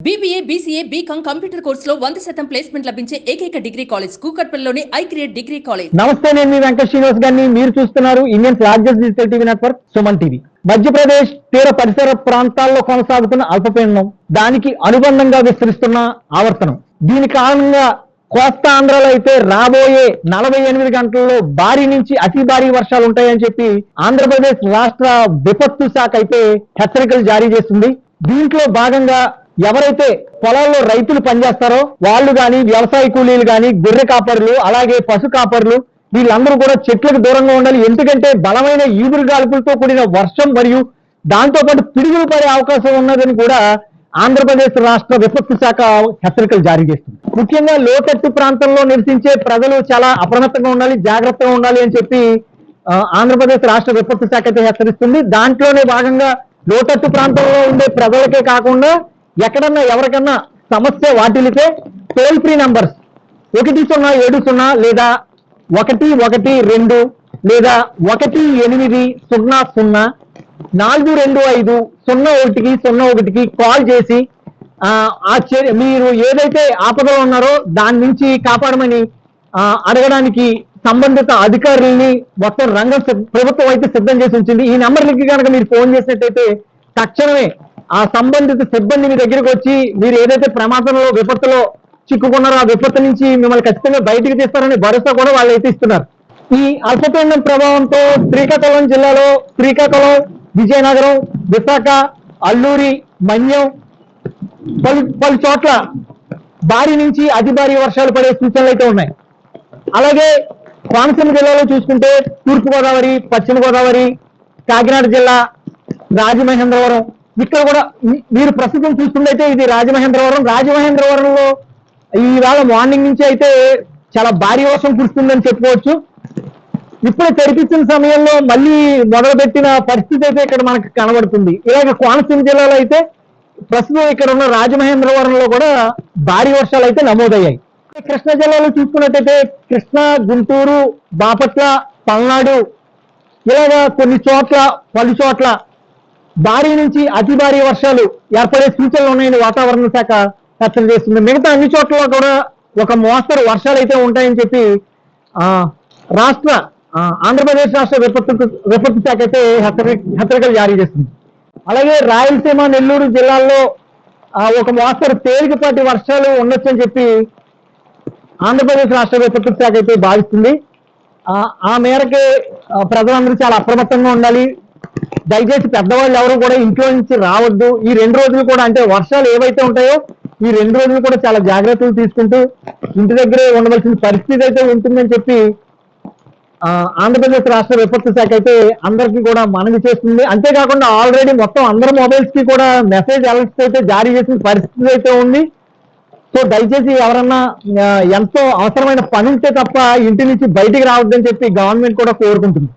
BBA, BCA, BCom computer కోర్సులో 100% placement లభించే ఏకైక డిగ్రీ కాలేజ్ కూకట్పల్లిలోని ఐక్రియేట్ డిగ్రీ కాలేజ్. నమస్తే, నేను మీ వెంకట శ్రీనివాస్ గారిని. మీరు చూస్తున్నారు Indian largest digital TV network Suman TV. Madhya Pradesh తీర పరిసర ప్రాంతాల్లో కొనసాగుతున్న అల్పపీడనం, దానికి అనుబంధంగా విస్తరిస్తున్న ఆవర్తనం, దీని కారణంగా కోస్తా ఆంధ్రాలో అయితే రాబోయే 48 గంటల్లో భారీ నుంచి అతి భారీ వర్షాలు ఉంటాయని చెప్పి ఆంధ్రప్రదేశ్ రాష్ట్ర విపత్తు శాఖ అయితే హెచ్చరికలు జారీ చేస్తుంది. దీంట్లో భాగంగా ఎవరైతే పొలాల్లో రైతులు పనిచేస్తారో వాళ్ళు గాని, వ్యవసాయ కూలీలు గాని, గొర్రె కాపరులు, అలాగే పశు కాపరులు, వీళ్ళందరూ కూడా చెట్లకు దూరంగా ఉండాలి. ఎందుకంటే బలమైన ఈదురు గాలుపులతో కూడిన వర్షం మరియు దాంతో పాటు పిడుగులు పడే అవకాశం ఉన్నదని కూడా ఆంధ్రప్రదేశ్ రాష్ట్ర విపత్తు శాఖ హెచ్చరికలు జారీ చేస్తుంది. ముఖ్యంగా లోతట్టు ప్రాంతంలో నివసించే ప్రజలు చాలా అప్రమత్తంగా ఉండాలి, జాగ్రత్తగా ఉండాలి అని చెప్పి ఆంధ్రప్రదేశ్ రాష్ట్ర విపత్తు శాఖ అయితే హెచ్చరిస్తుంది. దాంట్లోనే భాగంగా లోతట్టు ప్రాంతంలో ఉండే ప్రజలకే కాకుండా ఎక్కడన్నా ఎవరికన్నా సమస్య వాటిల్లితే టోల్ ఫ్రీ నంబర్స్ 1070 లేదా 112 లేదా 1800 425 కాల్ చేసి మీరు ఏదైతే ఆపదలో ఉన్నారో దాని నుంచి కాపాడమని అడగడానికి సంబంధిత అధికారులని మొత్తం ప్రభుత్వం అయితే సిద్ధం చేసి ఉంచింది. ఈ నెంబర్లకి కనుక మీరు ఫోన్ చేసినట్టయితే తక్షణమే ఆ సంబంధిత సిబ్బంది మీ దగ్గరికి వచ్చి మీరు ఏదైతే ప్రమాదంలో విపత్తులో చిక్కుకున్నారో ఆ విపత్తు నుంచి మిమ్మల్ని ఖచ్చితంగా బయటికి తీస్తారని భరోసా కూడా వాళ్ళు అయితే ఇస్తున్నారు. ఈ అల్పపీడనం ప్రభావంతో శ్రీకాకుళం జిల్లాలో శ్రీకాకుళం, విజయనగరం, విశాఖ, అల్లూరి, మన్యం పలు చోట్ల భారీ నుంచి అతి భారీ వర్షాలు పడే సూచనలు అయితే ఉన్నాయి. అలాగే కోనసీమ జిల్లాలో చూసుకుంటే తూర్పుగోదావరి, పశ్చిమ గోదావరి, కాకినాడ జిల్లా, రాజమహేంద్రవరం, ఇక్కడ కూడా మీరు ప్రస్తుతం చూస్తుంటే ఇది రాజమహేంద్రవరంలో ఈవేళ మార్నింగ్ నుంచి అయితే చాలా భారీ వర్షం కురుస్తుందని చెప్పుకోవచ్చు. ఇప్పుడే తెరిపించిన సమయంలో మళ్ళీ మొదలుపెట్టిన పరిస్థితి అయితే ఇక్కడ మనకు కనబడుతుంది. ఇలాగ కోనసీమ జిల్లాలో అయితే ప్రస్తుతం ఇక్కడ ఉన్న రాజమహేంద్రవరంలో కూడా భారీ వర్షాలు అయితే నమోదయ్యాయి. కృష్ణా జిల్లాలో చూసుకున్నట్టయితే కృష్ణా, గుంటూరు, బాపట్ల, పల్నాడు ఇలాగా పలు చోట్ల భారీ నుంచి అతి భారీ వర్షాలు ఏర్పడే సూచనలు ఉన్నాయని వాతావరణ శాఖ హెచ్చరిక చేస్తుంది. మిగతా అన్ని చోట్ల కూడా ఒక మోస్తరు వర్షాలు అయితే ఉంటాయని చెప్పి ఆంధ్రప్రదేశ్ రాష్ట్ర విపత్తు శాఖ అయితే హెచ్చరికలు జారీ చేస్తుంది. అలాగే రాయలసీమ, నెల్లూరు జిల్లాల్లో ఒక మోస్తరు తేలికపాటి వర్షాలు ఉండొచ్చని చెప్పి ఆంధ్రప్రదేశ్ రాష్ట్ర విపత్తు శాఖ అయితే భావిస్తుంది. ఆ మేరకే ప్రజలందరూ చాలా అప్రమత్తంగా ఉండాలి. దయచేసి పెద్దవాళ్ళు ఎవరు కూడా ఇంట్లో నుంచి రావద్దు. ఈ 2 రోజులు కూడా, అంటే వర్షాలు ఏవైతే ఉంటాయో ఈ 2 రోజులు కూడా చాలా జాగ్రత్తలు తీసుకుంటూ ఇంటి దగ్గరే ఉండవలసిన పరిస్థితి అయితే ఉంటుందని చెప్పి ఆంధ్రప్రదేశ్ రాష్ట్ర విపత్తు శాఖ అయితే అందరికీ కూడా మనవి చేస్తుంది. అంతేకాకుండా ఆల్రెడీ మొత్తం అందరి మొబైల్స్ కి కూడా మెసేజ్ అలర్ట్స్ అయితే జారీ చేసిన పరిస్థితి అయితే ఉంది. సో దయచేసి ఎవరన్నా ఎంతో అవసరమైన పని ఉంటే తప్ప ఇంటి నుంచి బయటికి రావద్దని చెప్పి గవర్నమెంట్ కూడా కోరుకుంటుంది.